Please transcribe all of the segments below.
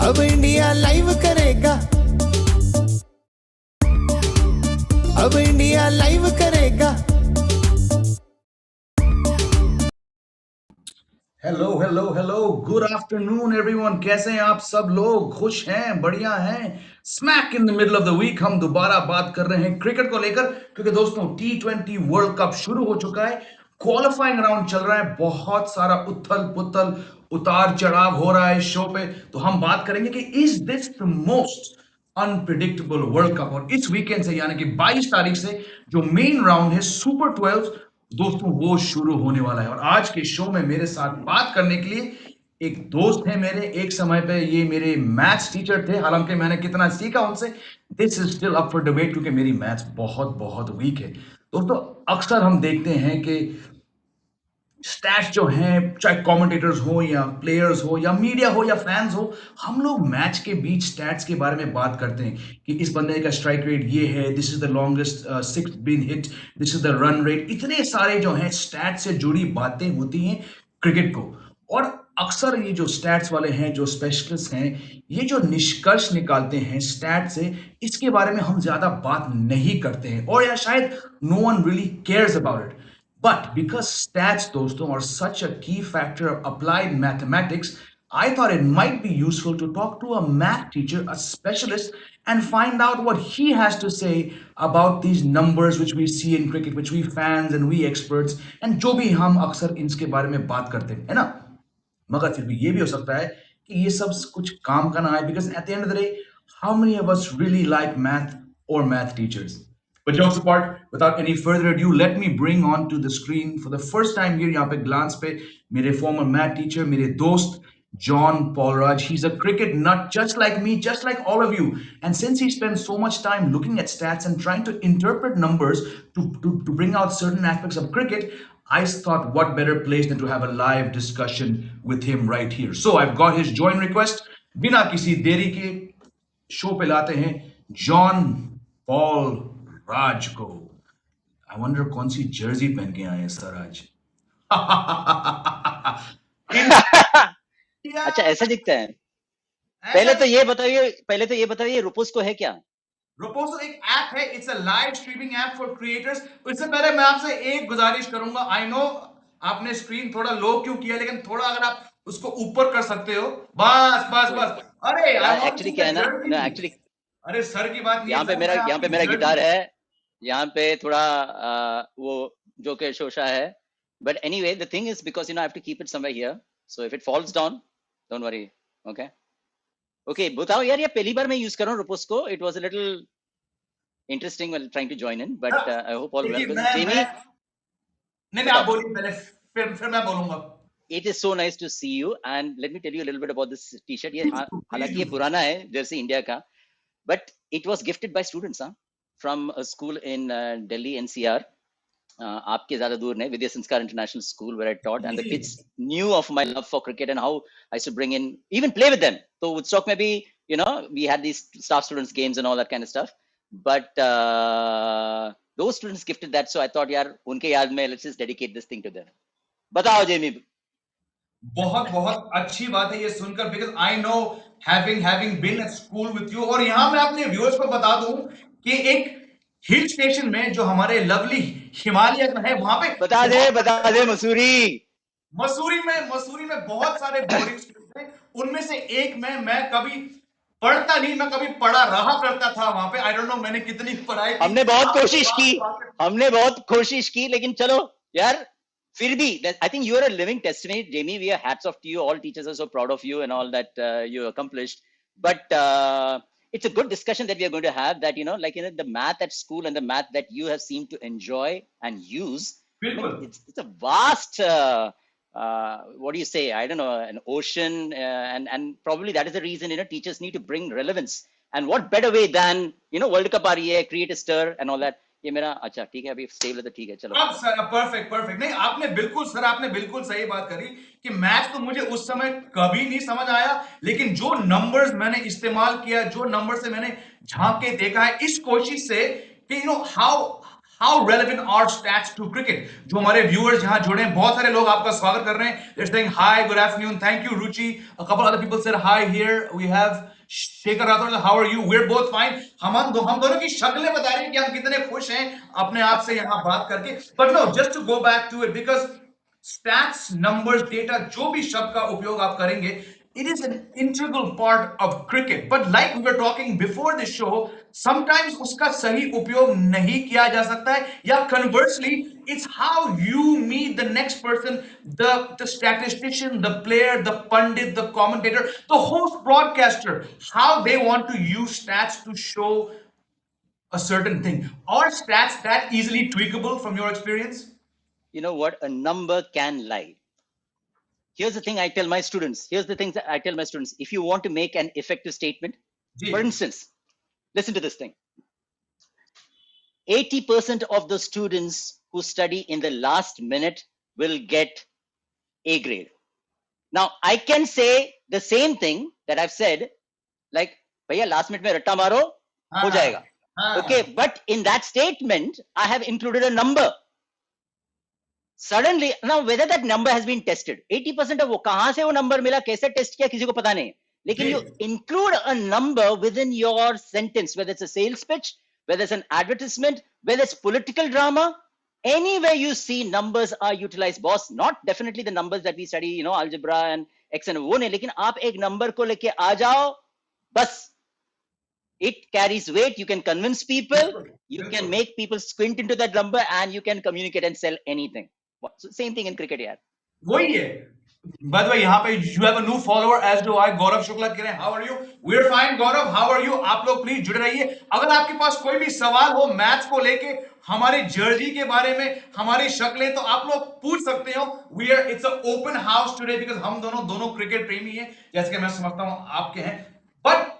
अब India live करेगा, अब इंडिया लाइव करेगा। Hello hello hello, good afternoon everyone. कैसे हैं आप सब लोग? खुश हैं? बढ़िया हैं? Smack in the middle of the week हम दोबारा बात कर रहे हैं क्रिकेट को लेकर, क्योंकि दोस्तों T20 वर्ल्ड कप शुरू हो चुका है। क्वालिफाइंग राउंड चल रहा है, बहुत सारा उथल पुथल उतार चढ़ाव हो रहा है इस शो पे। तो हम बात करेंगे कि is this the most unpredictable world cup. और इस वीकेंड से यानी कि 22 तारीख से जो मेन राउंड है सुपर 12 दोस्तों वो शुरू होने वाला है। और आज के शो में मेरे साथ बात करने के लिए एक दोस्त है मेरे, एक समय पे ये मेरे मैथ्स टीचर थे, हालांकि मैंने कितना सीखा उनसे this is still up for debate, क्योंकि मेरी मैथ्स बहुत बहुत वीक है। दोस्तों अक्सर हम देखते हैं कि स्टैट्स जो हैं, चाहे कमेंटेटर्स हो या प्लेयर्स हो या मीडिया हो या फैंस हो, हम लोग मैच के बीच स्टैट्स के बारे में बात करते हैं कि इस बंदे का स्ट्राइक रेट ये है, this is the longest six been hit, this is the run rate. इतने सारे जो हैं स्टैट से जुड़ी बातें होती हैं क्रिकेट को। और अक्सर ये जो स्टैट्स वाले हैं, जो स्पेशलिस्ट हैं, ये जो निष्कर्ष निकालते हैं स्टैट से, इसके बारे में हम ज्यादा बात नहीं करते हैं, और या शायद no one really cares about it. But because stats, doston, are such a key factor of applied mathematics, I thought it might be useful to talk to a math teacher, a specialist, and find out what he has to say about these numbers which we see in cricket, which we fans and we experts, and जो भी हम अक्सर इनके बारे में बात करते हैं, है ना? मगर फिर भी ये भी हो सकता है कि ये सब कुछ काम का ना आए, because at the end of the day, how many of us really like math or math teachers? But jokes apart, without any further ado, let me bring on to the screen for the first time here, यहाँ पे glance पे मेरे former math teacher, मेरे दोस्त John Paulraj. He's a cricket nut just like me, just like all of you. And since he spends so much time looking at stats and trying to interpret numbers to bring out certain aspects of cricket, I thought what better place than to have a live discussion with him right here. So I've got his join request. बिना किसी देरी के show पे लाते हैं John Paul राज को। I wonder कौन सी Jersey पहन के आए हैं सर आज। इंडिया। अच्छा ऐसा दिखता है। ऐसा पहले तो ये बताइए रुपुस को है क्या? रोपोसो एक ऐप है, it's a live streaming app for creators. इससे पहले मैं आपसे एक गुजारिश करूंगा, आई नो आपने स्क्रीन थोड़ा लो क्यों किया, लेकिन थोड़ा अगर आप उसको ऊपर कर सकते हो, बस बस कोई बस। अरे आई यार वांट टू एक्चुअली सी क्या द है ना जर्सी। एक्चुअली अरे सर की बात नहीं है सर, मैं यहाँ पे आपकी मेरा जर्सी। गिटार है। यहाँ पे थोड़ा वो जो के शोशा है। But anyway the thing is because I have to keep it somewhere here, so if it falls down don't worry. Okay okay बताओ यार, ये पहली बार मैं यूज कर रहा हूँ रुपुस को। It was a little interesting when trying to join in, but I hope all well. देखिए बिकॉज मैं जेमी नहीं नहीं, आप बताओ। बोलिए पहले, फिर मैं बोलूंगा। It is so nice to see you and let me tell you a little bit about this t-shirt. ये प्लीज हालांकि ये प्लीज। पुराना है जर्सी इंडिया का, but it was gifted by students from a school in Delhi NCR. आपके ज्यादा दूर नहीं, Vidya Sanskar International School where I taught, and the kids knew of my love for cricket and how I used to bring in, even play with them. So Woodstock maybe, we had these staff students games and all that kind of stuff. But those students gifted that, so I thought, यार उनके याद में let's just dedicate this thing to them. बताओ Jamie. बहुत बहुत अच्छी बात है ये सुनकर, because I know having been at school with you. और यहां मैं अपने व्यूअर्स को बता दूं कि एक हिल स्टेशन में जो हमारे लवली हिमालय में है, वहां पे बहुत बता दे मसूरी। मसूरी में बहुत सारे बोर्डिंग स्कूल थे। उनमें से एक में मैं कभी पढ़ता नहीं, मैं कभी पढ़ा रहा करता था वहां पे। आई डोंट नो मैंने कितनी पढ़ाई की। हमने बहुत आपके कोशिश वहां की पे वाकई हमने बहुत कोशिश की, लेकिन चलो यार, फिर भी I think you are a living testimony Jamie. We are hats off to you, all teachers are so proud of you and all that you accomplished. But it's a good discussion that we are going to have, that like the math at school and the math that you have seemed to enjoy and use. I mean, बिल्कुल। it's a vast what do you say, I don't know, an ocean, and probably that is the reason teachers need to bring relevance. And what better way than World Cup आ रही है, create a stir and all that. ये मेरा अच्छा ठीक है, अभी stable है तो ठीक है, चलो। अब सर परफेक्ट परफेक्ट, नहीं आपने बिल्कुल सर, आपने बिल्कुल सही बात करी कि मैथ तो मुझे उस समय कभी नहीं समझ आया, लेकिन जो नंबर्स मैंने इस्तेमाल किया, जो नंबर से मैंने झांक के देखा है, इस कोशिश से कि how How relevant are stats to cricket? जो हमारे viewers यहाँ जुड़े हैं, बहुत सारे लोग आपका स्वागत कर रहे हैं. They're saying hi, good afternoon, thank you, Ruchi. A couple other people said hi here. We have Shekhar Rathod. How are you? We're both fine. हम दोनों की शक्लें बता रही हैं कि हम कितने खुश हैं अपने आप से यहाँ बात करके. But no, just to go back to it, because stats, numbers, data, जो भी शब्द का उपयोग आप करेंगे, it is an integral part of cricket. But like we were talking before the show, sometimes उसका सही उपयोग नहीं किया जा सकता है, या conversely, it's how you meet the next person, the statistician, the player, the pundit, the commentator, the host, broadcaster, how they want to use stats to show a certain thing. Are stats that easily tweakable from your experience? You know what? A number can lie. Here's the thing I tell my students. Here's the things that I tell my students. If you want to make an effective statement, for instance, listen to this thing. 80% of the students who study in the last minute will get A grade. Now, I can say the same thing that I've said, like, भैया last minute में रट्टा मारो, हो जाएगा. Okay, but in that statement, I have included a number. Suddenly, now whether that number has been tested, 80% of वो कहाँ से वो number मिला, कैसे test किया, किसी को पता नहीं. लेकिन you include a number within your sentence, whether it's a sales pitch, whether it's an advertisement, whether it's political drama, anywhere you see numbers are utilized. Boss, not definitely the numbers that we study, you know, algebra and x and वो नहीं, लेकिन आप एक number को लेके आ जाओ, बस. It carries weight. You can convince people. You can make people squint into that number, and you can communicate and sell anything. So same thing in cricket, यार. वही है. By the way, यहाँ पे you have a new follower, as do I. गौरव शुक्ला कह रहे हैं, how are you? We're fine, Gaurav. How are you? आप लोग प्लीज जुड़े रहिए. अगर आपके पास कोई भी सवाल हो मैथ्स को लेके, हमारे जर्सी के बारे में, हमारी शक्लें, तो आप लोग पूछ सकते हो. It's an open house today because हम दोनों क्रिकेट प्रेमी हैं, जैसे कि मैं समझता हूँ आपके हैं. But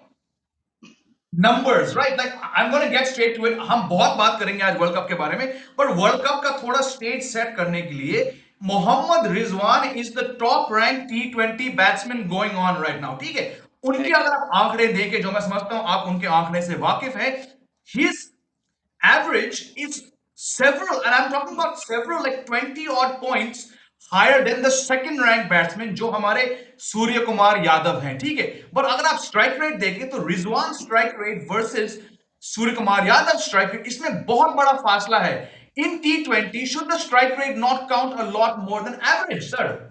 numbers, right? Like I'm going to get straight to it. हम बहुत बात करेंगे आज वर्ल्ड कप के बारे में, पर वर्ल्ड कप का थोड़ा स्टेज सेट करने के लिए Mohammad Rizwan is the top rank T20 batsman going on right now. ठीक है, उनके अगर आप आंकड़े देखें, जो मैं समझता हूं आप उनके आंकड़े से वाकिफ है, his average is several, and I'm talking about several, like 20 odd points higher than the second ranked batsman जो हमारे सूर्य कुमार यादव हैं. ठीक है, but अगर आप स्ट्राइक रेट देखें तो Rizwan strike rate versus Surya Kumar Yadav strike rate, इसमें बहुत बड़ा फासला है. In T20, should the strike rate not count a lot more than average, sir?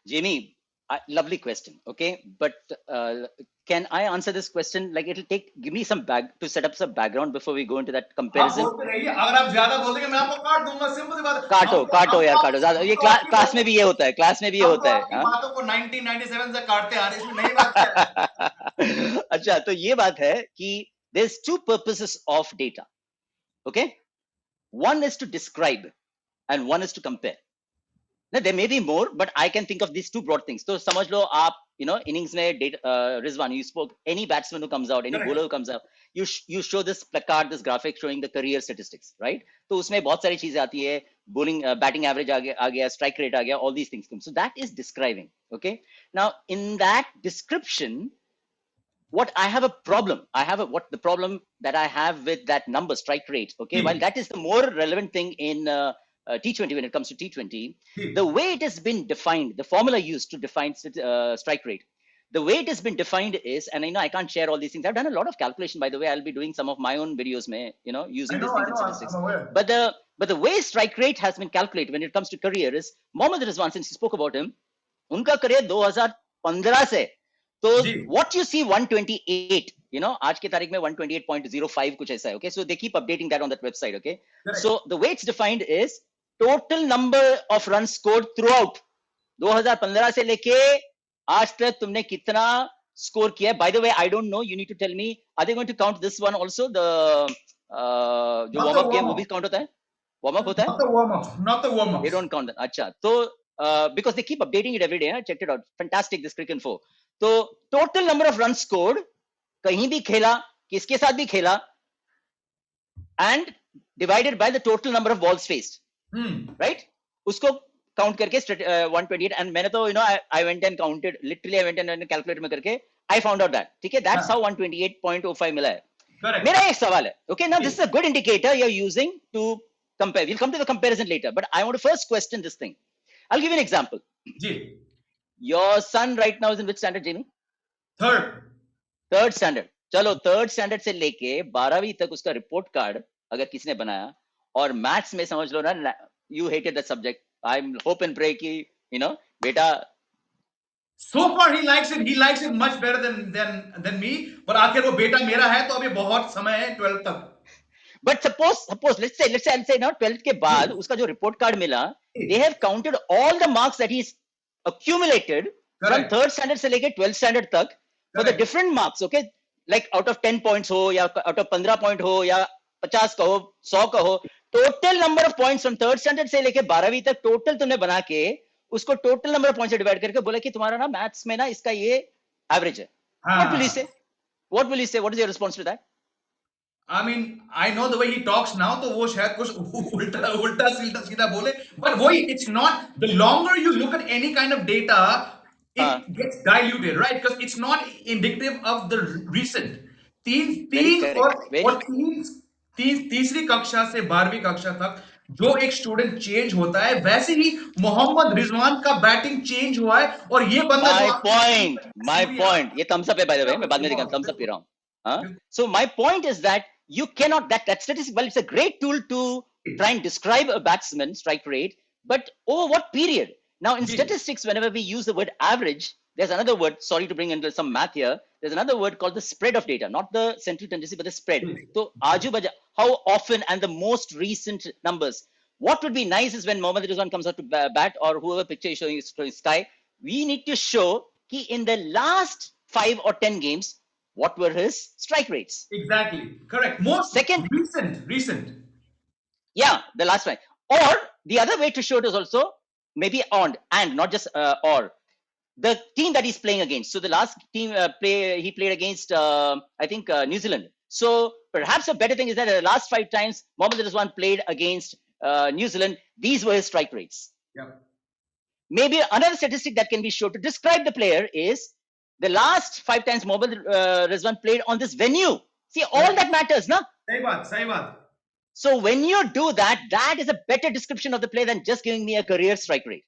Jamie, lovely question. Okay, but can I answer this question? Like, it'll give me some to set up some background before we go into that comparison. अगर आप ज्यादा बोलेंगे मैं आपको काट दूंगा. Simple सी बात है. काटो यार, काटो ज्यादा. ये क्लास में भी ये होता है. क्लास में भी ये होता है. आपकी बातों को 1997 से काटते आ रहे हैं, इसमें नई बात क्या है? अच्छा, तो ये बात है कि there's two purposes of data. Okay, one is to describe and one is to compare. Now, there may be more, but I can think of these two broad things. So, समझ लो आप, you know, innings में Rizwan, you spoke, any batsman who comes out, any bowler who comes out, you show this placard, this graphic showing the career statistics, right? तो उसमें बहुत सारी चीजें आती है, bowling, batting average आ गया, strike rate आ गया, all these things come. So that is describing, okay? Now, in that description, what I have a problem, what the problem that I have with that number, strike rate, okay? While that is the more relevant thing in T20 when it comes to T20, the way it has been defined, the formula used to define strike rate, the way it has been defined is, and I know I can't share all these things. I've done a lot of calculation, by the way. I'll be doing some of my own videos, you know, using these things in statistics. But the way strike rate has been calculated when it comes to career is, Mohammad Rizwan, since you spoke about him, उनका career 2015 से, तो what you see 128, you know, आज की तारीख में 128.05 कुछ ऐसा है, okay? So they keep updating that on that website, okay? Correct. So the way it's defined is total number of runs scored throughout 2015 से लेके आज तक तुमने कितना स्कोर किया है. By the way, I don't know, you need to tell me, are they going to count this one also, the जो warm up game वो भी count होता है, warm up होता है, not the warm up, they don't count that. अच्छा, तो because they keep updating it every day, I checked it out. Fantastic, this cricket info. तो total number of runs scored, कहीं भी खेला, किसके साथ भी खेला, and divided by the total number of balls faced, right? उसको count करके 128, and मैंने तो, you know, I went and counted, literally I went and calculated में करके I found out that, ठीक है, that's how 128.05 मिला है. करेक्ट। मेरा एक सवाल है, okay, now this is a good indicator you're using to compare. We'll come to the comparison later, but I want to first question this thing. I'll give you an example. जी। Your son right now is in which standard, Jamie? Third. Third standard. चलो third standard से लेके 12वीं तक उसका report card अगर किसी ने बनाया, और मैथ्स में समझ लो ना, you hated the subject, I am hope and pray कि बेटा। So far he likes it much better than me, पर आखिर वो बेटा मेरा है, तो अभी बहुत समय है 12 तक। बट सपोज लेट्स से ना 12th के जी। बाद उसका जो रिपोर्ट कार्ड मिला, जी। They have counted all the marks that he accumulated from correct. Third standard से लेके 12th स्टैंडर्ड तक for the correct. Different marks, okay, like out of 10 points हो या आउट ऑफ 15 पॉइंट हो या 50 का हो, 100 का हो, total number of points from third standard से लेके 12वीं तक टोटल तुमने बना के उसको टोटल नंबर ऑफ पॉइंट्स से डिवाइड करके बोला कि तुम्हारा ना मैथ्स में ना इसका ये एवरेज है। व्हाट विल यू हाँ। Say, what will you say, what is your response to that? I mean, I know the way he talks now, तो वो शायद कुछ उल्टा उल्टा सीधा सीधा बोले, but वही, it's not, the longer you look at any kind of data, it हाँ, gets diluted, right? Because it's not indicative of the recent। तीन वेरी तीन करेक्ट, वेरी। और तीसरी कक्षा से 12वीं कक्षा तक जो एक स्टूडेंट चेंज होता है, वैसे ही मोहम्मद रिजवान का बैटिंग चेंज हुआ है, और ये बंदा जो आपने माय सूर्या, पॉइंट, ये थम्स अप है बाय द वे, मैं बाद में दिखाऊं, थम्स अप पी रहा हूं। हाँ, so my point is that you cannot, that statistic, well, it's a great tool to try and describe a batsman's strike rate, but over what period? Now in जी। statistics, whenever we use the word average, there's another word, sorry to bring in some math here, there's another word called the spread of data, not the central tendency but the spread. So aju baja, how often, and the most recent numbers. What would be nice is when Mohammad Rizwan comes out to bat, or whoever picture is showing sky, we need to show ki in the last 5 or 10 games what were his strike rates. Exactly, correct, most Second, recent। yeah, the last one. Or the other way to show it is also maybe on and not just or the team that he's playing against. So the last team he played against, I think New Zealand. So perhaps a better thing is that the last 5 times Mohammad Rizwan played against New Zealand, these were his strike rates. Yeah. Maybe another statistic that can be shown to describe the player is the last 5 times Mohammad Rizwan played on this venue. See, all that matters, na? सही बात, सही बात। So when you do that, that is a better description of the play than just giving me a career strike rate.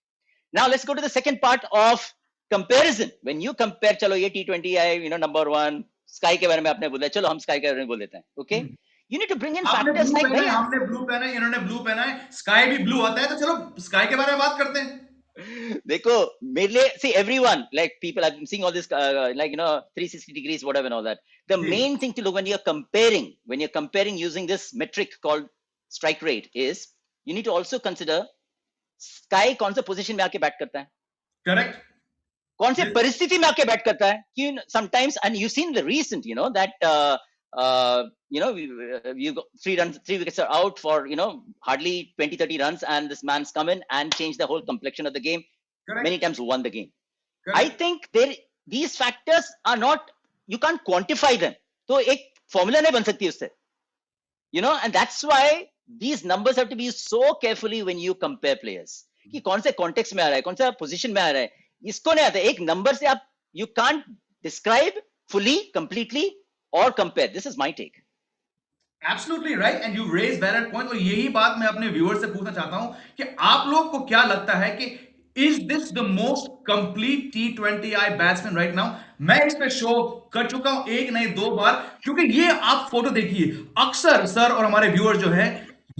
Now let's go to the second part of comparison. When you compare, चलो ये T20 है, number one, Sky के बारे में आपने बोला, चलो हम Sky के बारे में बोल देते हैं, okay? You need to bring in आपने factors ब्लू like, पहना है, भैया, हमने ब्लू पहना है, इन्होंने ब्लू पहना है, स्काई भी ब्लू आता है, तो चलो स्काई के बारे में बात करते हैं। देखो मेरे लिए, see everyone, like people, I'm seeing all this like 360 degrees whatever and all that. The ji. main thing to look when you're comparing using this metric called strike rate is you need to also consider Sky कौन सा position में आके bat करता है, correct. कौन से परिस्थिति में आके बैट करता है कि sometimes, and you've seen the recent, that you go 3 runs, 3 wickets are out for hardly 20-30 runs, and this man's come in and changed the whole complexion of the game, many correct. times won the game. I correct. think these factors are not, you can't quantify them, तो एक formula नहीं बन सकती उससे, and that's why these numbers have to be used so carefully when you compare players, कि कौन से context में आ रहा है, कौन सा position में आ रहा है, इसको नहीं आता, एक number से आप, you can't describe fully, completely or compare. This is my take. Absolutely right, and you raise valid point, और यही बात मैं अपने व्यूअर से पूछना चाहता हूं कि आप लोग को क्या लगता है कि is this the most complete T20I batsman right now? मैं इस पे शो कर चुका हूं, एक नहीं दो बार, क्योंकि ये आप फोटो देखिए, अक्सर सर और हमारे व्यूअर जो है,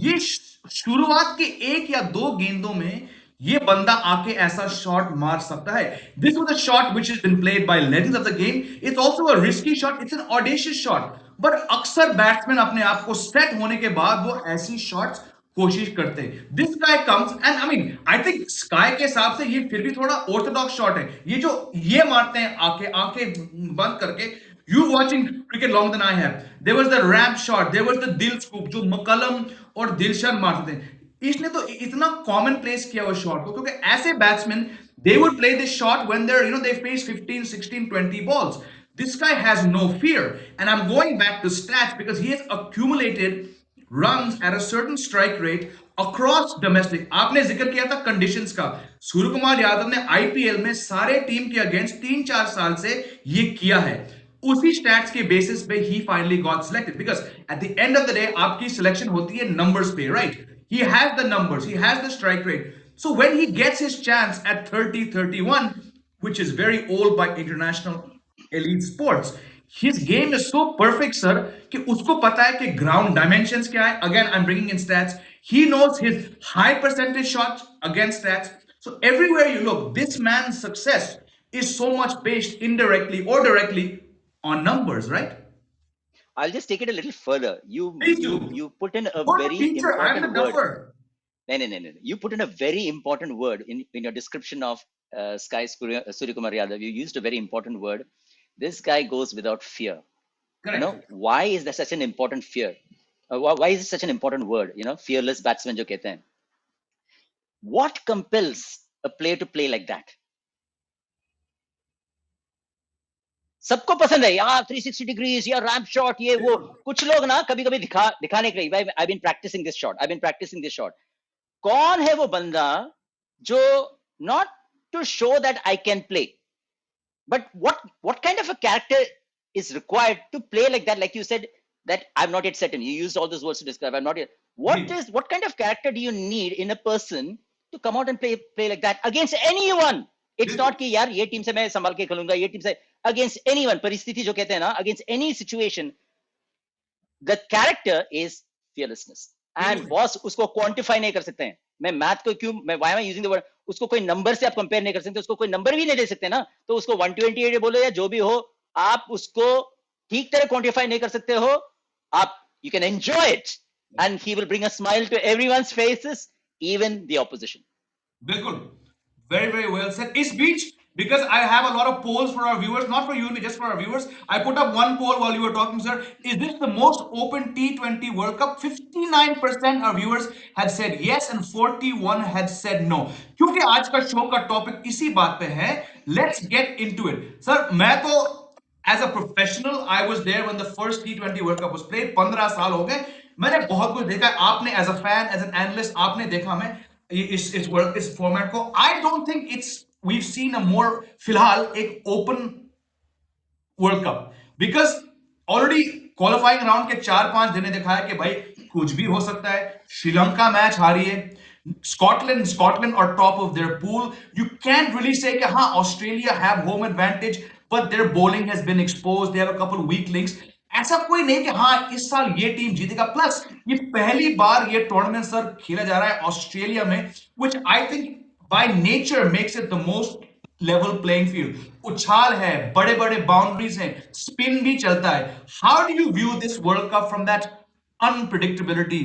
ये शुरुआत के एक या दो गेंदों में ये बंदा आके ऐसा शॉट मार सकता है। This was a shot which is been played by legends of the game. It's also a risky shot, it's an audacious shot, but अक्सर बैट्समैन अपने आप को सेट होने के बाद वो ऐसी शॉट्स कोशिश करते हैं। This guy comes and I mean I think sky के हिसाब से ये फिर भी थोड़ा ऑर्थोडॉक्स शॉट है। ये जो ये मारते हैं आके आंखें बंद करके, you watching cricket longer than I have, there was the ramp shot, there was the दिल स्कूप जो मकलम और दिलशन मारते थे। इसने तो इतना कॉमन प्लेस किया वो शॉट को, क्योंकि ऐसे batsman they would play this shot when they're they face 15 16 20 balls. This guy has no fear, and I'm going back to stats because he has accumulated runs at a certain strike rate across domestic. आपने जिक्र किया था conditions का, सूर्य कुमार यादव ने IPL में सारे team के against 3-4 साल से ये किया है। उसी स्टैट्स के बेसिस पे ही finally got selected because at the end of the day आपकी सिलेक्शन होती है नंबर्स पे right he has the numbers he has the strike rate so when he gets his chance at 30 31 which is very old by international elite sports his game is so perfect sir कि उसको पता है कि ground dimensions क्या है again I'm bringing in stats he knows his high percentage shots against stats so everywhere you look this man's success is so much based indirectly or directly on numbers right I'll just take it a little further. please do You put in a you're the very teacher I'm the important word. duffer No, no, no, no. You put in a very important word in your description of Sky Suryakumar Yadav. You used a very important word. This guy goes without fear. You know, correct why is there such an important fear? Why is it such an important word? You know, fearless batsman jo kehte hain. What compels a player to play like that? सबको पसंद है यार 360 degrees या ramp shot ये वो बिल्कुल कुछ लोग ना कभी कभी दिखाने के लिए I been practicing this shot I been practicing this shot कौन है वो बंदा जो not to show that I can play but what kind of a character is required to play like that like you said that I'm not yet set in you used all those words to describe I'm not yet ji what kind of character do you need in a person to come out and play like that against anyone it's बिल्कुल not कि यार ये team से मैं संभाल के खेलूंगा ये टीम से against anyone परिस्थिति जो कहते हैं ना against any situation the character is fearlessness and बिल्कुल boss उसको quantify नहीं कर सकते हैं मैं मैथ को क्यों मैं why am I using the word उसको कोई नंबर से आप कंपेयर नहीं कर सकते उसको कोई नंबर भी नहीं दे सकते ना तो उसको 128 बोलो या जो भी हो आप उसको ठीक तरह क्वांटिफाई नहीं कर सकते हो आप you can enjoy it and he will bring a smile to everyone's faces even the opposition बिल्कुल very very well said इस बीच because I have a lot of polls for our viewers not for you only just for our viewers I put up one poll while you were talking sir is this the most open T20 World Cup 59% our viewers had said yes and 41 had said no क्योंकि आज का show का topic इसी बात पे है let's get into it sir मैं तो as a professional I was there when the first T20 world cup was played 15 साल हो गए मैंने बहुत कुछ देखा आपने as a fan as an analyst आपने देखा मैं इस वर्ल्ड इस फॉर्मेट को I don't think it's we've seen a more फिलहाल एक open world cup because already qualifying round के 4-5 दिन ने दिखाया कि भाई कुछ भी हो सकता है श्रीलंका मैच हारी है स्कॉटलैंड और top of their pool you can't really say कि हाँ Australia have home advantage but their bowling has been exposed they have a couple weak links ऐसा कोई नहीं कि हाँ इस साल ये टीम जीतेगा प्लस ये पहली बार ये टूर्नामेंट सर खेला जा रहा है ऑस्ट्रेलिया में which I think by nature makes it the most level playing field उछाल है बड़े बड़े बाउंड्रीज हैं स्पिन भी चलता है how do you view this world cup from that unpredictability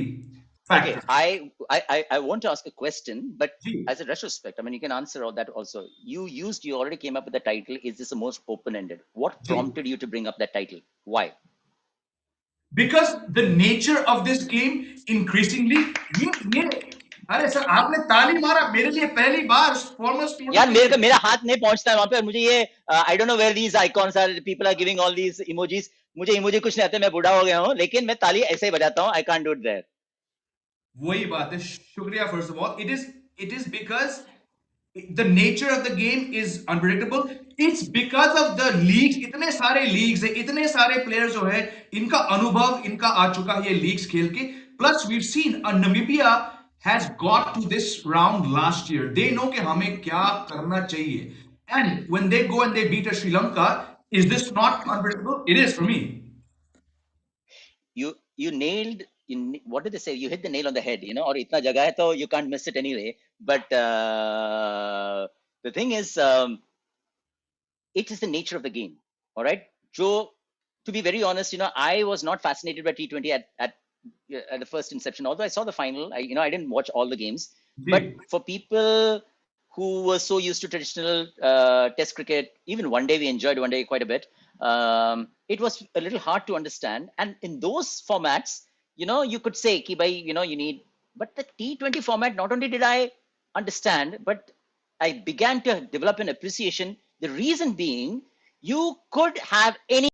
okay factor I want to ask a question but जी as a retrospect I mean you can answer all that also you already came up with the title is this the most open ended what जी prompted you to bring up that title why because the nature of this game increasingly ये अरे sir आपने ताली मारा मेरे लिए पहली बार farmer यार स्टूडेंट के लिए मेरा हाथ नहीं पहुंचता है वहां पे और मुझे ये I don't know where these icons are people are giving all these emojis मुझे इमोजी कुछ नहीं आते मैं बूढ़ा हो गया हूं लेकिन मैं ताली ऐसे ही बजाता हूं I can't do it there वही बात है शुक्रिया first of all it is because the nature of the game is unpredictable it's because of the leagues इतने सारे leagues है इतने सारे players जो है इनका अनुभव इनका आ चुका है ये leagues खेल के plus we've seen Namibia has got to this round last year they know कि हमें क्या करना चाहिए and when they go and they beat a Sri Lanka is this not unpredictable it is for me you nailed what did they say you hit the nail on the head you know और इतना जगह है तो you can't miss it anyway but the thing is it is the nature of the game all right so to be very honest you know I was not fascinated by T20 at the first inception although I saw the final I didn't watch all the games ji but for people who were so used to traditional test cricket even one day we enjoyed one day quite a bit it was a little hard to understand and in those formats you could say ki bhai, you need but the T20 format not only did I understand but I began to develop an appreciation. The reason being, you could have any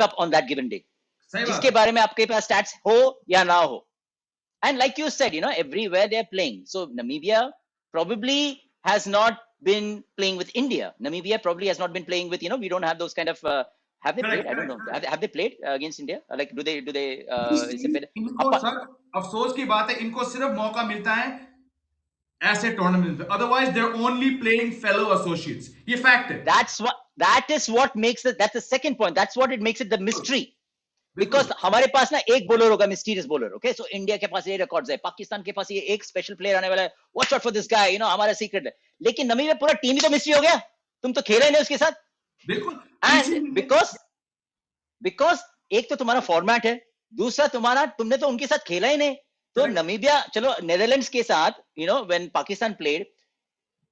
up on that given day. सही बात जिसके है बारे में आपके पास stats हो या ना हो. And like you said, everywhere they're playing. So Namibia probably has not been playing with India. Namibia probably has not been playing with, we don't have those kind of Have they played? Correct, I don't correct, know. correct. Have they played against India? Like, do they इससे पहले इनको apart, sir अफसोस की बात है, इनको सिर्फ मौका मिलता है ऐसे टूर्नामेंट में, otherwise they are only playing fellow associates, ये फैक्ट है। that is what makes it, that's the second point, that's what it makes it the mystery. बिल्कुल बिकॉज हमारे पास ना एक बॉलर होगा, mysterious bowler, okay, so India के पास ये records है, पाकिस्तान के पास ये एक स्पेशल प्लेयर आने वाला है, watch out for this guy, हमारा सीक्रेट है। लेकिन नमी में पूरा टीम ही तो मिस्ट्री हो गया, तुम तो खेले नहीं उसके साथ। बिल्कुल एंड इसीलिए बिकॉज एक तो तुम्हारा फॉर्मेट है, दूसरा तुमने तो उनके साथ खेला ही नहीं। तो Correct. नमीबिया, चलो नेदरलैंड्स के साथ, when Pakistan played,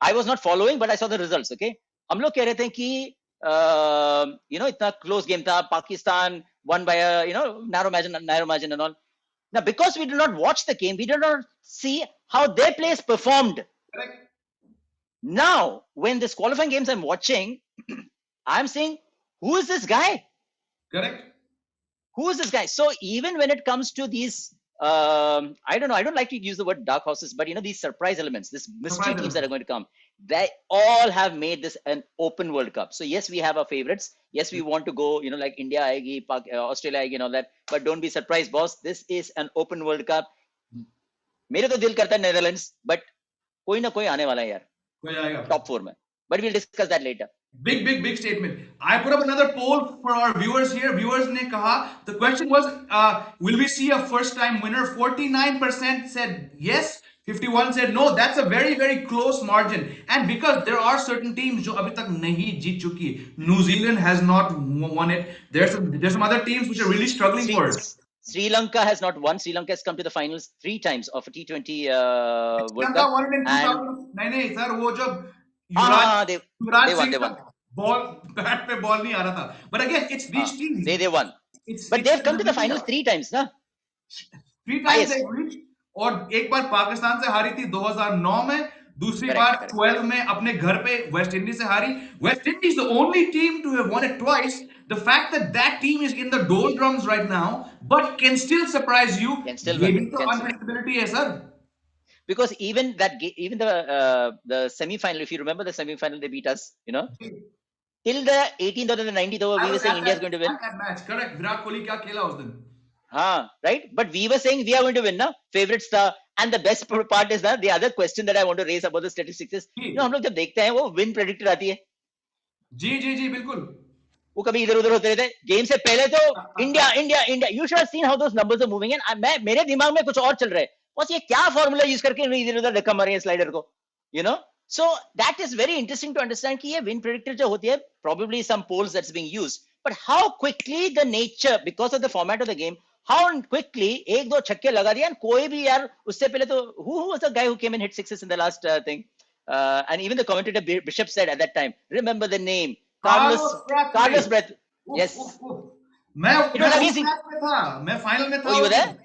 I was not following but I saw the results, okay. हम लोग कह रहे थे कि इतना क्लोज गेम था, Pakistan one by narrow margin and all. Now, because we did not watch the game, we did not see how their players performed. Correct. Now, when this qualifying games I'm watching, I'm saying, who is this guy? Correct. Who is this guy? So even when it comes to these, I don't know, I don't like to use the word dark horses, but these surprise elements, this mystery teams that are going to come, they all have made this an open World Cup. So yes, we have our favorites. Yes, we want to go, like India aayegi, Australia aayegi and all that, but don't be surprised, boss. This is an open World Cup. मेरे तो दिल करता है Netherlands, but कोई ना कोई आने वाला है यार कोई आएगा टॉप 4 में, but we'll discuss that later. big statement. I put up another poll for our viewers here. Viewers ने कहा, the question was, will we see a first time winner? 49% said yes, 51 said no. That's a very close margin, and because there are certain teams जो अभी तक नहीं जीत चुकी, New Zealand has not won it. There's some other teams which are really struggling for it. Sri Lanka has not won. Sri Lanka has come to the finals 3 times of a T20 World Lanka Cup, won it in and 2000, नहीं sir, वो जब हाँ, युवराज they Singh का won. Ball bat पे ball नहीं आ रहा था, but again it's these teams, They won, but it's they've come to the India. finals 3 times, na? 3 times Highest. they reached, और एक बार पाकिस्तान से हारी थी 2009 में, दूसरी बार Correct. 12 में अपने घर पे वेस्ट इंडीज से हारी। West Indies the only team to have won it twice. The fact that that team is in the doldrums right now but can still surprise you, Can still ये win. भी तो Can still win. unpredictability है sir. Because even the semi-final, if you remember the semi-final, they beat us, till the 18th or the 19th over, I we were was saying at India is going to win. that match, correct. Virat Kohli क्या खेला उस दिन। Right? But we were saying we are going to win, na? Favorite star. And the best part is that the other question that I want to raise about the statistics is, हम लोग जब देखते हैं वो win predictor आती है, जी बिल्कुल। वो कभी इधर उधर होते रहते हैं। गेम से पहले तो India India India, you should have seen how those numbers are moving, and मेरे दिमाग में कुछ और चल रहा है, बस ये क्या फॉर्मूला यूज करके इधर उधर धक्का मारे हैं स्लाइडर को, so that is very interesting to understand कि ये विन प्रेडिक्टर जो होती है, probably some polls that's being used, but how quickly the nature, because of the format of the game, how quickly एक दो छक्के लगा दिया, कोई भी यार उससे पहले तो who was the guy who came and hit sixes in the last thing, and even the commentator Bishop said at that time, remember the name Carlos Brett. Yes, मैं it was उस amazing. मैच में था, मैं final में था। Oh, you were there?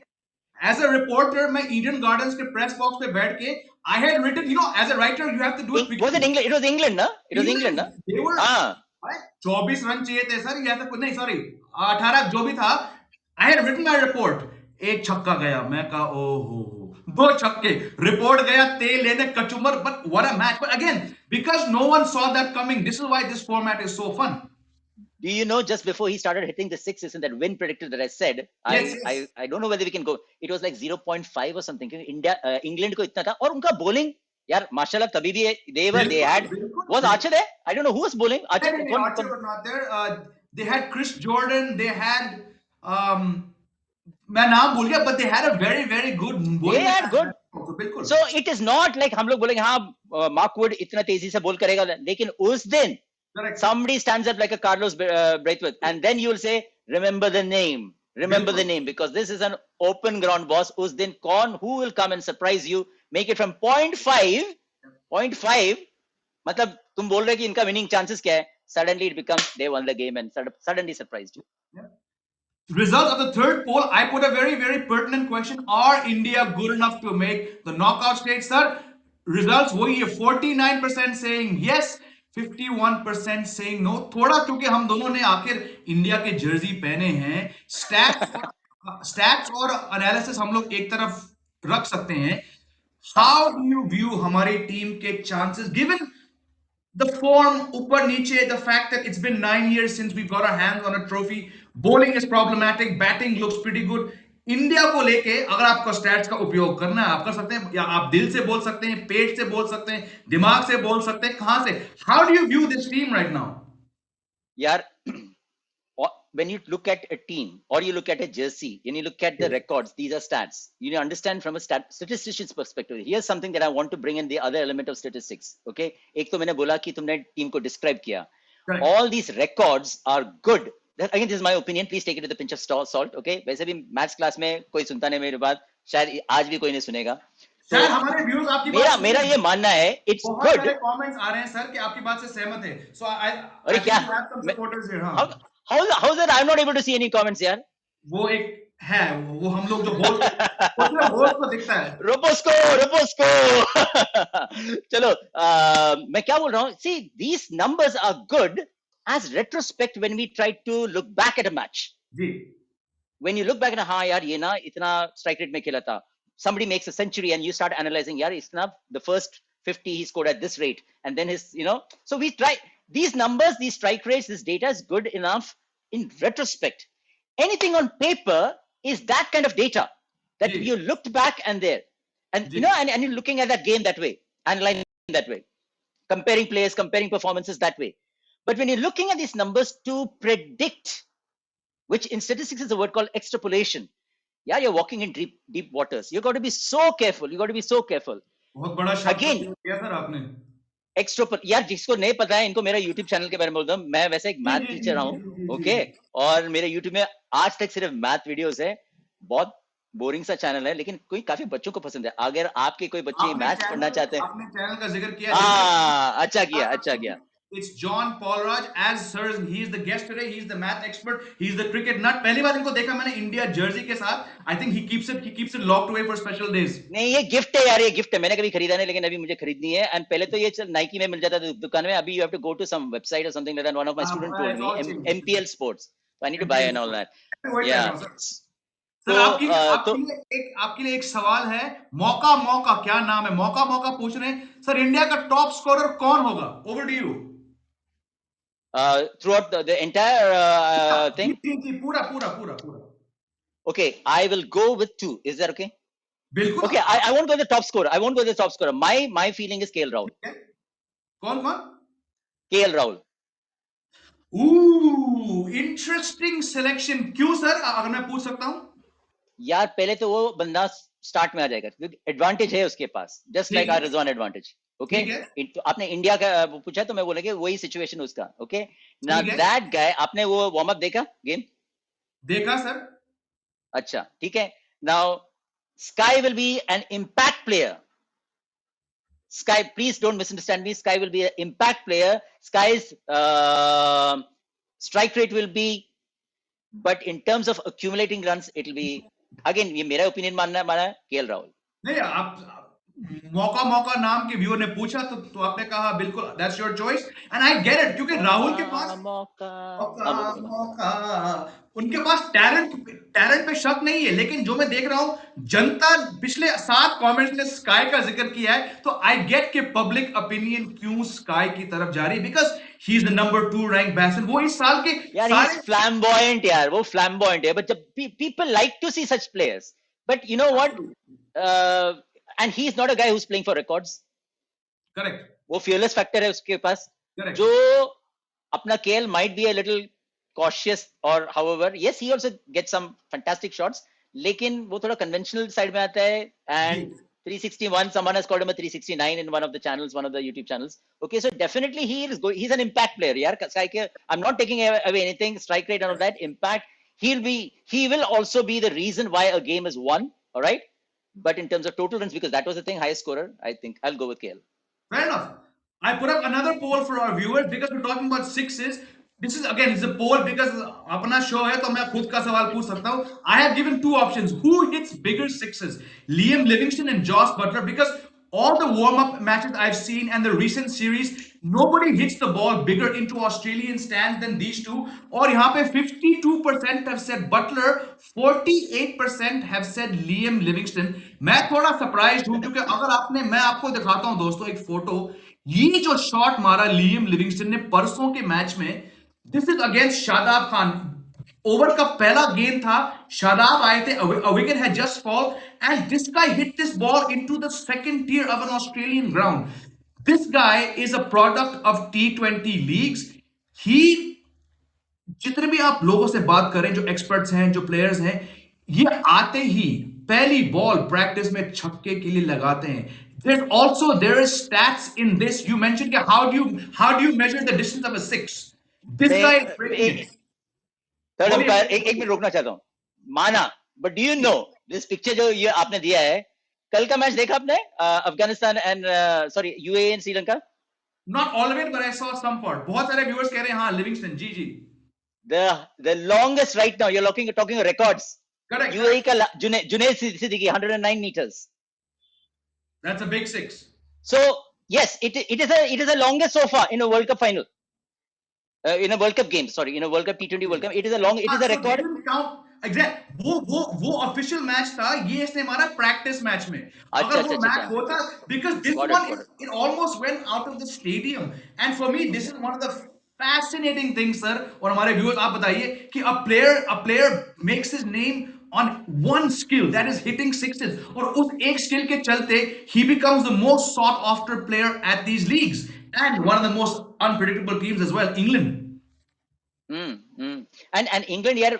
As a reporter, मैं Eden gardens के press box पे बैठ के, I had written, as a writer you have to do it quickly. Was it England? It was England, na? It was England, na? They were 24 run चाहिए थे sir, या तो नहीं sorry 18 जो भी था। I had written my report, एक छक्का गया, मैं कहा ओहो, दो छक्के, रिपोर्ट गया तेल लेने कचुमर, but what a match. But again, because no one saw that coming, this is why this format is so fun. Do you know, just before he started hitting the sixes in that win predictor that I said, Yes. I don't know whether we can go, it was like 0.5 or something, India England को इतना था, और उनका bowling यार माशाल्लाह तभी भी they had, was Archer there? I don't know who was bowling. Archer was not there. They had Chris Jordan, they had मैं नाम भूल गया, but they had a very good bowling. They had good. So it is not like हम लोग बोलेंगे हाँ Mark Wood इतना तेजी से बोल करेगा, लेकिन उस दिन somebody stands up like a Carlos Braithwaite, and then you will say, remember the name, because this is an open ground, boss. Us din kaun, who will come and surprise you, make it from 0.5, मतलब तुम बोल रहे कि इनका winning chances क्या है, suddenly it becomes they won the game and suddenly surprised you. Results of the third poll, I put a very pertinent question. Are India good enough to make the knockout stage, sir? Results वही है, 49% saying yes, 51% saying no. थोड़ा क्योंकि हम दोनों ने आखिर India के Jersey पहने हैं, स्टैट्स और एनालिसिस हम लोग एक तरफ रख सकते हैं. How do you view हमारी टीम के chances given The form, ऊपर नीचे, the fact that it's been 9 years since we've got our hands on a trophy. Bowling is problematic, batting looks pretty good. India को लेके अगर आपको stats का उपयोग करना है, आप कर सकते हैं, या आप दिल से बोल सकते हैं, पेट से बोल सकते हैं, दिमाग से बोल सकते हैं, कहां से? How do you view this team right now? यार when you look at a team or you look at a jersey and you look at the records, these are stats. You need to understand from a statistician's perspective. Here's something that I want to bring in, the other element of statistics. Okay, एक तो मैंने बोला कि तुमने team को describe किया. Correct. All these records are good. Again, this is my opinion. Please take it with a pinch of salt. Okay, वैसे भी मैथ्स क्लास में कोई सुनता नहीं मेरी बात, शायद आज भी कोई नहीं सुनेगा. तो शायद हमारे व्यूअर्स आपकी बात मेरा से मेरा ये मानना है, it's बहुत good. सारे कमेंट्स आ रहे हैं सर कि आपकी बात से सहमत है. So I अरे think क्या? you have some supporters here, How हाँ. how's that? I'm not able to see any comments यार. वो एक है, वो हम लोग जो होस्ट, वो सिर्फ होस्ट को दिखता है. रोपोस्को चलो मैं क्या बोल रहा हूँ, see these numbers are good as retrospect when we try to look back at a match. Ji. When you look back at, हाँ यार ये ना इतना strike rate में खेला था, somebody makes a century and you start analyzing, यार इतना the first 50 he scored at this rate and then his, so we try these numbers, these strike rates, this data is good enough in retrospect. Anything on paper is that kind of data that ji. you looked back and there, and ji. and you're looking at that game that way, analyzing that way, comparing players, comparing performances that way. But when you're looking at these numbers to predict, which in statistics is a word called extrapolation. Yeah, you're walking in deep waters. You got to be so careful. You got to be so careful. बहुत बड़ा शब्द Again, किया sir आपने. एक्स्ट्रोपल यार, जिसको नहीं पता है इनको मेरा यूट्यूब चैनल के बारे में बोलता हूँ. मैं वैसे एक मैथ टीचर रहा हूँ, ओके, और मेरे यूट्यूब में आज तक सिर्फ मैथ वीडियोस है. बहुत बोरिंग सा चैनल है, लेकिन कोई काफी बच्चों को पसंद है. अगर आपके कोई बच्चे मैथ्स पढ़ना चाहते हैं, आपने चैनल का जिक्र किया. हाँ, अच्छा किया. It's John Paulraj, as sir. He is the guest today. He is the math expert. He is the cricket nut. पहली बार इनको देखा मैंने इंडिया जर्सी के साथ. I think he keeps it locked away for special days. नहीं, ये gift है यार, ये गिफ्ट है. मैंने कभी खरीदा नहीं, लेकिन अभी मुझे खरीदनी है. एंड पहले तो ये नाइकी में मिल जाता था दुकान में. अभी you have to go to some website और something like that. One of my student told me, MPL sports, so I need to buy and all that. या सर आपके लिए एक सवाल है. मौका क्या नाम है? मौका पूछ रहे हैं सर. इंडिया का टॉप स्कोरर कौन होगा? Over to you. throughout the entire thing. पूरा. Okay, I will go with two. Is that okay? बिल्कुल. Okay, I won't go with the top scorer. I won't go with the top scorer. My feeling is KL Rahul. कौन? KL Rahul. Interesting selection. क्यों sir, अगर मैं पूछ सकता हूं? यार पहले तो वो बंदा स्टार्ट में आ जाएगा क्योंकि एडवांटेज है उसके पास, just like our Rizwan advantage. Okay, तो आपने इंडिया का पूछा तो मैं बोलेंगे वही सिचुएशन उसका. ओके, ना दैट गाय. आपने वो वार्म अप देखा गेम? देखा सर. अच्छा, ठीक है. Now sky will be an impact player. Sky, please don't misunderstand me. Sky will be an impact player. Sky's strike rate will be, but in terms of accumulating runs, it will be, again, ये मेरा opinion मानना है KL Rahul. नहीं, आप मौका नाम के viewer ने पूछा तो आपने कहा बिल्कुल, that's your choice and I get it. क्योंकि राहुल के पास मौका उनके पास टैलेंट पे शक नहीं है. लेकिन जो मैं देख रहा हूं, जनता पिछले 7 कमेंट्स ने स्काई का जिक्र किया है, तो आई गेट के पब्लिक ओपिनियन क्यों स्काई की तरफ जा रही है. Because he is the number 2 rank batsman. वो इस साल के यार ही इज फ्लैम्बॉयंट यार, वो फ्लैम्बॉयंट है. बट जब people like to see such players, but you know what, and he is not a guy who's playing for records. Correct. वो fearless factor है उसके पास. Correct. जो अपना KL might be a little cautious or however, yes, he also gets some fantastic shots, लेकिन वो थोड़ा conventional side में आता है. And 361, someone has called him a 369 in one of the channels, one of the YouTube channels. Okay, so definitely he's an impact player. यार, I'm not taking away anything, strike rate and all that. Impact, he will also be the reason why a game is won. All right. But in terms of total runs, because that was the thing, highest scorer, I think I'll go with KL. Fair enough. I put up another poll for our viewers because we're talking about sixes. This is again, it's a poll because अपना show है तो मैं खुद का सवाल पूछ सकता हूँ. I have given 2 options. Who hits bigger sixes? Liam Livingston and Josh Butler. Because all the warm-up matches I've seen and the recent series, nobody hits the ball bigger into Australian stands than these two. और यहाँ पे 52% have said Butler, 48% have said Liam Livingston. मैं थोड़ा surprised हूँ क्योंकि अगर मैं आपको दिखाता हूँ दोस्तों एक फोटो. ये जो शॉट मारा लियम लिविंगस्टन ने परसों के मैच में, this is against Shadab Khan. Over का पहला गेंद था, शादाब आए थे, a wicket had just fall, and this guy hit this ball into the second tier of an Australian ground. This guy is a product of T20 leagues. He, जितने भी आप लोगों से बात करें, जो एक्सपर्ट्स हैं, जो प्लेयर्स हैं, ये आते ही पहली बॉल प्रैक्टिस में छक्के के लिए लगाते हैं. There is stats in this. You mentioned कि how do you measure the distance of a six? This मैं guy is breaking it. Third बोलिए. अंपायर एक मिनट रोकना चाहता हूँ. माना, but do you know this picture जो ये आपने दिया है, कल का मैच देखा आपने Afghanistan and sorry UAE and Sri Lanka? Not all of it, but I saw some part. बहुत सारे viewers कह रहे हैं हाँ Livingstone ji ji. The longest right now, you're talking records. Correct. UAE का Junaid Siddiqui 109 meters. That's a big six. So yes, it is the longest so far in a World Cup final. In a World Cup game, sorry, in a World Cup T20 World Cup, it is a So they record. didn't count. Exact. वो official match था, ये इसने मारा practice match में. अच्छा अगर वो अच्छा मैच अच्छा. होता, because this Got one it. it almost went out of the stadium, and for me this is one of the fascinating things, sir. और हमारे viewers आप बताइए कि a player makes his name on one skill, that is hitting sixes, और उस एक skill के चलते he becomes the most sought after player at these leagues, and one of the most unpredictable teams as well, England. And England here,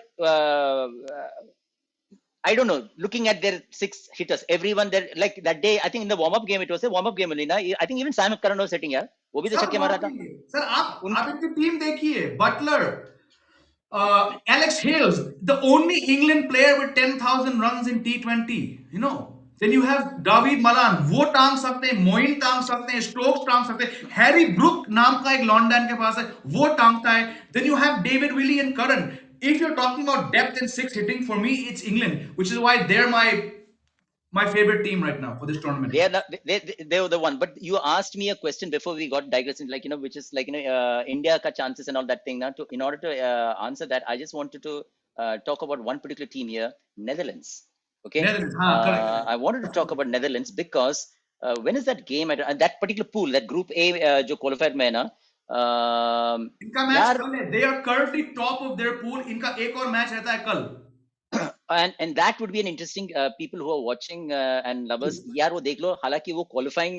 I don't know, looking at their six hitters, everyone there, like that day, I think in the warm-up game, it was a warm-up game only, na? I think even Sam Curran was sitting here. वो भी तो sir छक्के मारा था. Sir आप इनकी team देखिए. Buttler, Alex Hales, the only England player with 10,000 runs in T20. Then you have David Malan, वो टांग सकते हैं, मोइन टांग सकते हैं, स्टोक्स टांग सकते हैं, हैरी ब्रुक नाम का एक लॉन्डन के पास है, वो टांगता है. Then you have David Willey and Curran. If you're talking about depth and six hitting, for me it's England, which is why they're my favorite team right now for this tournament. They are not, they were the one. But you asked me a question before we got digressing, like, which is like, India ka chances and all that thing. Now, in order to answer that, I just wanted to talk about one particular team here, Netherlands. Okay. Netherlands, correct. I wanted to talk about Netherlands because when is that game at that particular pool, that Group A, जो qualified में है ना, इनका match कल है. They are currently top of their pool. इनका एक और मैच रहता है कल. and that would be an interesting people who are watching and lovers, यार वो देख लो, हालांकि वो qualifying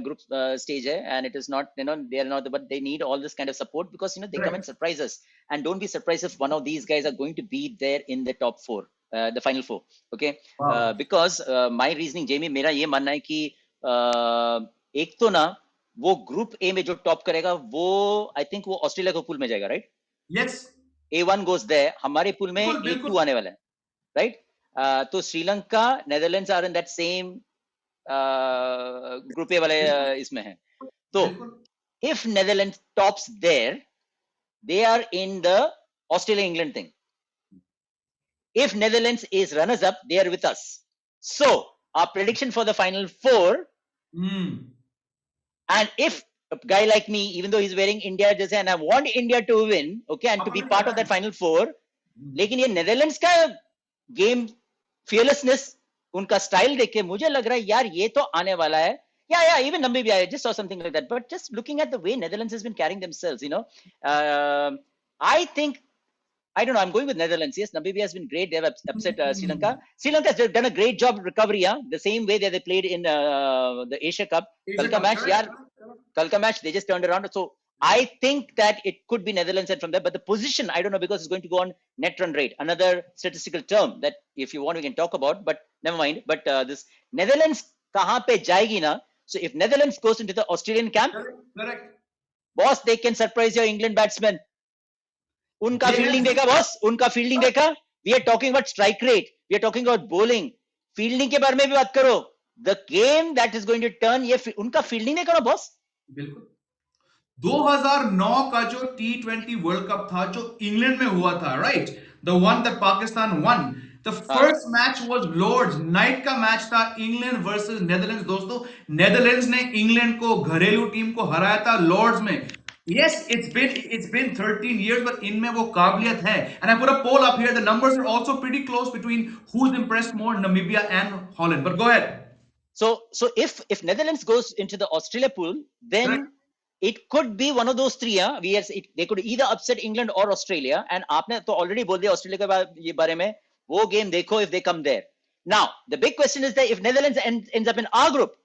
group stage है, and it is not, they are not, but they need all this kind of support because they come and surprise us, and don't be surprised if one of these guys are going to be there in the top four, the final four. Okay. Wow. Because my reasoning, Jamie, मेरा ये मानना है कि एक तो ना वो group A में जो टॉप करेगा वो आई थिंक वो ऑस्ट्रेलिया के पूल में जाएगा, right? Yes. A1 goes there. हमारे पूल में A2 आने वाला है, right? तो Sri Lanka, Netherlands are in that same group A वाले इसमें है. तो if Netherlands tops there, they are in the Australia-England thing. If Netherlands is runners up, they are with us. So our prediction for the final four, and if a guy like me, even though he's wearing India jersey and I want India to win, okay, and to be part of that final four, लेकिन ये Netherlands का game fearlessness, उनका style देख के मुझे लग रहा है यार ये तो आने वाला है. Yeah, even Namibia, I just saw something like that. But just looking at the way Netherlands has been carrying themselves, I think, I don't know, I'm going with Netherlands. Yes, Namibia has been great. They've upset Sri Lanka. Sri Lanka has done a great job recovery, the same way that they played in the Asia Cup. Kalka match, they just turned around. So I think that it could be Netherlands and from there, but the position, I don't know, because it's going to go on net run rate, another statistical term that if you want, we can talk about, but never mind. But this Netherlands, kahan pe jayegi na? So if Netherlands goes into the Australian camp, correct. Boss, they can surprise your England batsmen. उनका fielding देखा boss, उनका fielding देखा. We are talking about strike rate, we are talking about bowling, fielding के बारे में भी बात करो. The game that is going to turn, ये उनका फील्डिंग देखा ना बॉस. बिल्कुल. 2009 का जो T20 वर्ल्ड कप था जो इंग्लैंड में हुआ था, right, the one that Pakistan won, the first match was Lord's, night का मैच था, इंग्लैंड वर्सेस नेदरलैंड्स. दोस्तों, नेदरलैंड्स ने इंग्लैंड को, घरेलू टीम को हराया था लॉर्ड्स में. Yes, it's been 13 years, but इनमें वो काबिलियत है. And I put a poll up here. The numbers are also pretty close between who's impressed more, Namibia and Holland. But go ahead. So if Netherlands goes into the Australia pool, then Correct. it could be one of those three. They could either upset England or Australia. And आपने तो already बोल दिया Australia के बारे में, वो game देखो if they come there. Now the big question is that if Netherlands ends up in our group,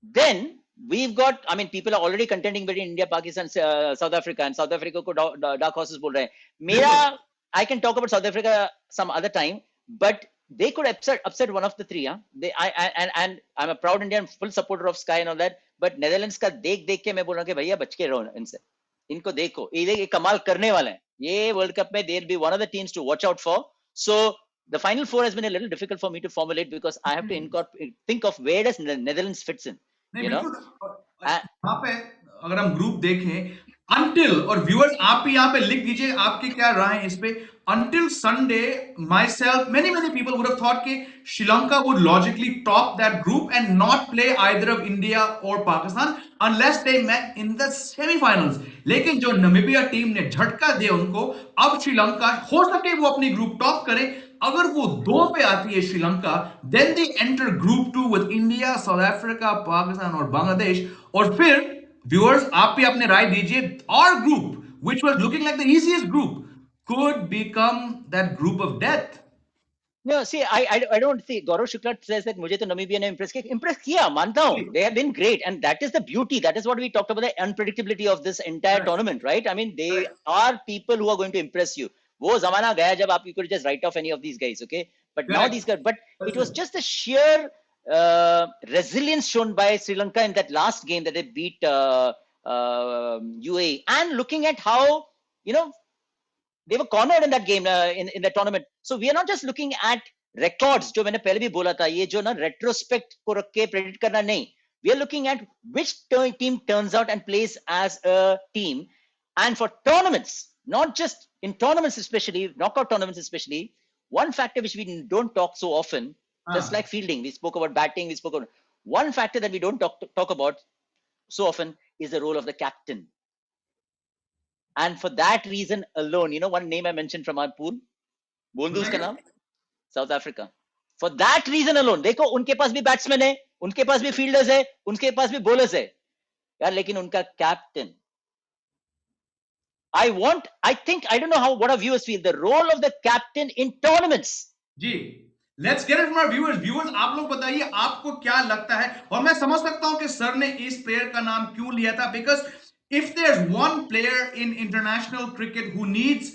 then we've got, I mean, people are already contending between India, Pakistan, South Africa, and South Africa को dark horses बोल रहे हैं. मेरा, I can talk about South Africa some other time, but they could upset one of the three. And I'm a proud Indian, full supporter of Sky and all that. But Netherlands का देख के मैं बोल रहा हूँ कि भैया बच के रहो इनसे, इनको देखो, ये कमाल करने वाले हैं, ये वर्ल्ड कप में they'll be one of the teams to watch out for. So the final four has been a little difficult for me to formulate because I have to think of where does Netherlands fits in. नहीं You know, बिल्कुल यहाँ पे अगर हम group देखें until, और viewers आप भी यहाँ पे लिख दीजिए आपकी क्या राय है इस पे, until Sunday myself many people would have thought कि Sri Lanka would logically top that group and not play either of India or Pakistan unless they met in the semi-finals. लेकिन जो नमीबिया टीम ने झटका दिया उनको, अब श्रीलंका हो सके वो अपनी ग्रुप टॉप करे, अगर वो दो पे आती है Sri Lanka, then they enter group two with India, South Africa, Pakistan और बांग्लादेश, और फिर व्यूअर्स आप भी अपने राय दीजिए, और group which was looking like the easiest group could become that group of death. no, see, I don't see. Gaurav Shukla says that मुझे तो Namibia ने impress किया, मानता हूँ. They have been great, and that is the beauty. That is what we talked about, the unpredictability of this entire Correct. tournament, right? I mean, they Correct. are people who are going to impress you. वो जमाना गया जब आप you could just write off any of these guys, okay? But now Correct. these guys, but That's it was true. just the sheer resilience shown by Sri Lanka in that last game that they beat UAE, and looking at how, you know, they were cornered in that game, in the tournament. So we are not just looking at records, जो मैंने पहले भी बोला था, ये जो ना retrospect को रख के predict करना नहीं. We are looking at which team turns out and plays as a team. And for tournaments, not just in tournaments especially, knockout tournaments especially, one factor which we don't talk so often, just like fielding, we spoke about batting, we spoke about, one factor that we don't talk about so often is the role of the captain. And for that reason alone, you know, one name I mentioned from our pool, बोल दूं उसका नाम, South Africa. For that reason alone, देखो उनके पास भी batsman है, उनके पास भी फील्डर्स है, उनके पास भी बॉलर्स है यार, लेकिन उनका captain, I think, I don't know how, what our viewers feel, the role of the captain in tournaments. जी, let's get it from our viewers. Viewers आप लोग बताइए आपको क्या लगता है, और मैं समझ सकता हूं कि सर ने इस प्लेयर का नाम क्यों लिया था, because if there is one player in international cricket who needs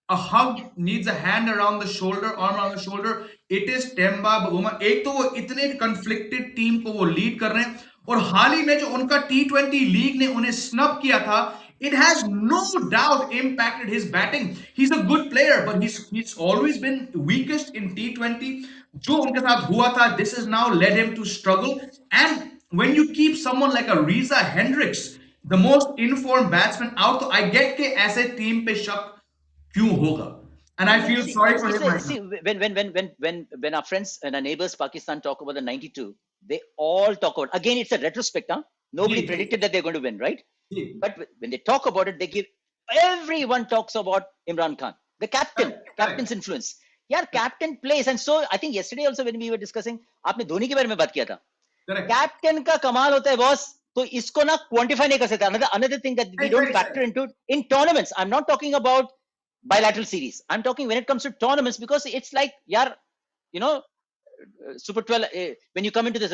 a hug, needs a hand around the shoulder, arm around the shoulder, it is Temba Bavuma. एक तो वो इतने conflicted टीम को वो लीड कर रहे हैं, और हाल ही में जो उनका T20 लीग ने उन्हें स्नब किया था, it has no doubt impacted his batting. He's a good player, but he's always been weakest in T20. जो उनके साथ हुआ था, this has now led him to struggle. And when you keep someone like a Reza Hendricks, the most informed batsman out, तो I get के ऐसे team पे शक क्यों होगा, and I feel sorry for him right now. See, when our friends and our neighbors Pakistan talk about the 92, they all talk about, again, it's a retrospect, huh? Nobody ji, predicted that they're going to win, right? Ji, But when they talk about it, they give, everyone talks about Imran Khan, the captain, correct, captain's influence. Yeah, captain plays, and so I think yesterday also when we were discussing, आपने धोनी के बारे में बात किया था. correct. Captain का कमाल होता है बॉस, तो इसको ना क्वांटिफाई नहीं कर सकते. Another thing that we Right, don't right, factor right. into in tournaments, I'm not talking about bilateral series, I'm talking when it comes to tournaments, because it's like, yaar, you know, super 12, when you come into this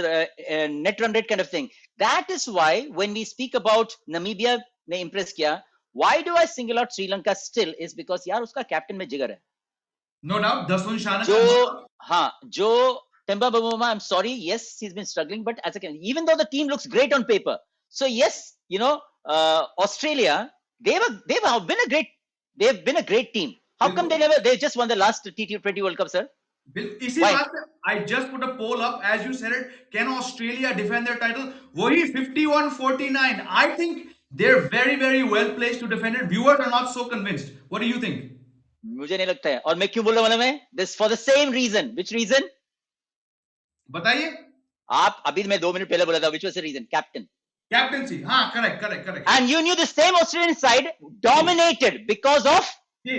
net run rate kind of thing. That is why when we speak about Namibia ने impress किया, why do I single out Sri Lanka still, is because यार उसका captain में जिगर है. No doubt, Dasun Shana जो, का हाँ, जो Temba Bavuma, I'm sorry, yes, he's been struggling, but as a, even though the team looks great on paper, so yes, you know, Australia, they've been a great team. How come they just won the last T20 World Cup, sir? इसी Why? बात पे I just put a poll up, as you said it, can Australia defend their title? वही 51-49. I think they're very well placed to defend it. Viewers are not so convinced. What do you think? मुझे नहीं लगता है, और मैं क्यों बोल रहा हूं मैं, this for the same reason. Which reason? बताइए. आप अभी मैं 2 मिनट पहले बोला था, which was the reason? Captain. Captaincy, हाँ, correct. And you knew the same Australian side dominated because of जी,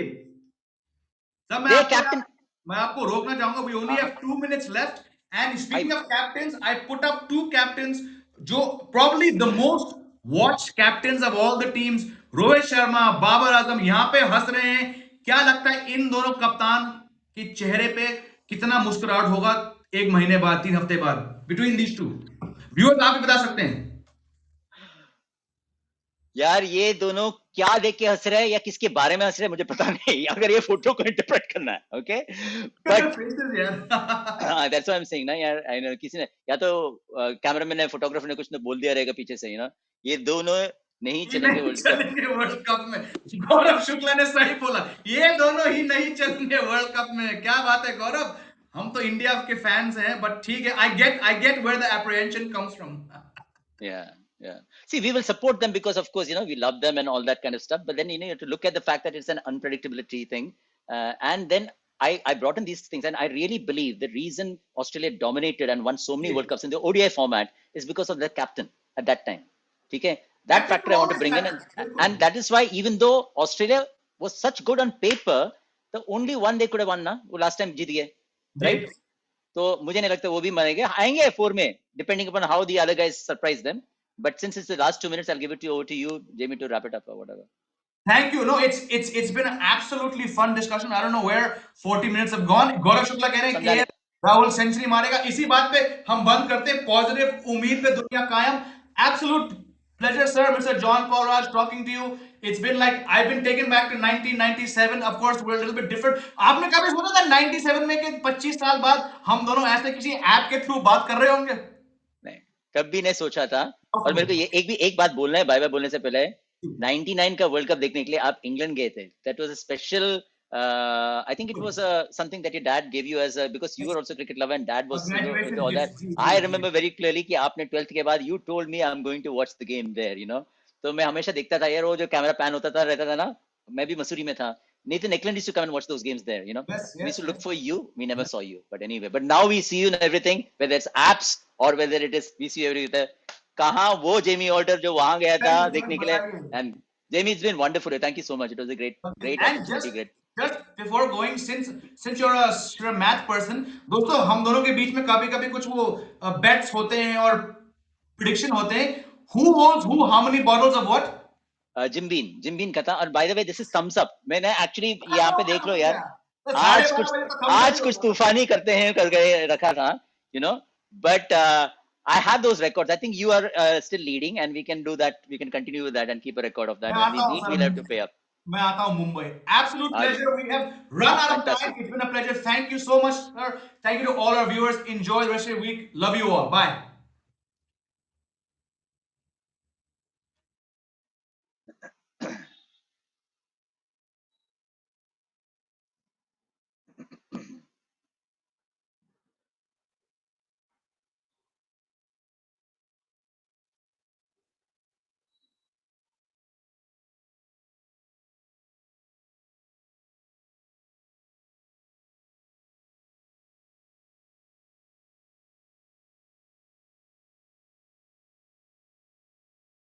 सब their captain. मैं आपको रोकना चाहूंगा. We only have 2 minutes left. And speaking of captains, I put up two captains, जो probably the most watched captains of all the teams, Rohit Sharma, Babar Azam, यहाँ पे हंस रहे हैं. क्या लगता है इन दोनों कप्तान के चेहरे पे कितना मुस्कुराहट होगा एक महीने बाद, 3 हफ्ते बाद, बिटवीन दीज टू? व्यूअर्स आप भी बता सकते हैं. यार ये दोनों क्या देख के हंस रहे हैं या किसके बारे में हंस रहे हैं मुझे पता नहीं, अगर ये फोटो को इंटरप्रेट करना है. ओके, बट Faces यार. That's why I am saying ना यार, आई नो किसी ने या तो कैमरामैन ने, फोटोग्राफर ने कुछ ने बोल दिया रहेगा पीछे से, ये दोनों नहीं ये चलेंगे नहीं वर्ल्ड कप. चलेंगे वर्ल्ड कप में. गौरव शुक्ला ने सही बोला, ये दोनों ही नहीं चलेंगे वर्ल्ड कप में. क्या बात है गौरव, हम तो इंडिया के फैंस हैं, बट ठीक है, I get where the apprehension comes from. Yeah, yeah. See, we will support them because, of course, we love them and all that kind of stuff. But then, you have to look at the fact that it's an unpredictability thing. And then I brought in these things, and I really believe the reason Australia dominated and won so many World Cups in the ODI format is because of their captain at that time. Okay? That Captain factor will I want to always bring in. matter. बिल्कुल. And that is why, even though Australia was such good on paper, the only one they could have won, वो last time जीत गए, right? जी. तो मुझे नहीं लगता वो भी मारेंगे, आएंगे 4 में, depending upon how the other guys surprise them. But since it's the last 2 minutes, I'll give it over to you, Jamie, to wrap it up or whatever. Thank you. No, it's been an absolutely fun discussion. I don't know where 40 minutes have gone. गौरव शुक्ला कह रहे हैं समझाने कि Rahul century मारेगा. इसी बात पे हम बंद करते हैं. पॉजिटिव उम्मीद पे दुनिया कायम. Absolute pleasure, sir. Mr. John Paulraj talking to you. It's been like I've been taken back to 1997. Of course, we're a little bit different. आपने कभी सोचा था 97 में कि 25 साल बाद हम दोनों ऐसे किसी ऐप के थ्रू बात कर रहे होंगे? नहीं, कभी नहीं सोचा था. और मेरे को ये एक बात बोलना है, बाय बाय बोलने से पहले. 99 का वर्ल्ड कप देखने के लिए आप इंग्लैंड गए थे. That was a special, I think it was something that your dad give you as, because you are also cricket lover and dad was Graduation all gift. That. जी I जी जी. Remember very clearly कि आपने 12th के बाद you told me I am going to watch the game there. तो मैं हमेशा देखता था यार, वो जो कैमरा पैन होता था रहता था ना. मैं भी मसूरी में था. Nathan Eklund used to come and watch those games there. Yes We used yes to look yes. for you. We never saw you. But anyway, but now we see you in everything, whether it's apps or whether it is we see you everywhere. कहाँ वो Jamie alter जो वहां गया था बताइए sir देखने के लिए. बताइए. And Jamie, it's been wonderful. Thank you so much. It was a great And opportunity. Great. just before going, since you're a math person, दोस्तों हम दोनों के बीच में कभी कभी कुछ वो बेट्स होते हैं और प्रिडिक्शन होते हैं. Who holds who? How many bottles of what? Jim Beam का था. और by the way, this is Thums Up. मैंने एक्चुअली यहाँ पे देख लो यार, तो 12:30 कुछ बजे तो कम आज सभी कुछ होगा. तूफानी करते हैं कर गए रखा था. You know but I have those records. I think you are still leading, and we can do that. We can continue with that and keep a record of मैं that. When आता we हूँ meet, sir. we'll have to pay up. मैं आता हूँ Mumbai. Absolute आज pleasure. We have run out of time. fantastic. It's been a pleasure. Thank you so much, sir. Thank you to all our viewers. Enjoy the rest of your week. Love you all. Bye.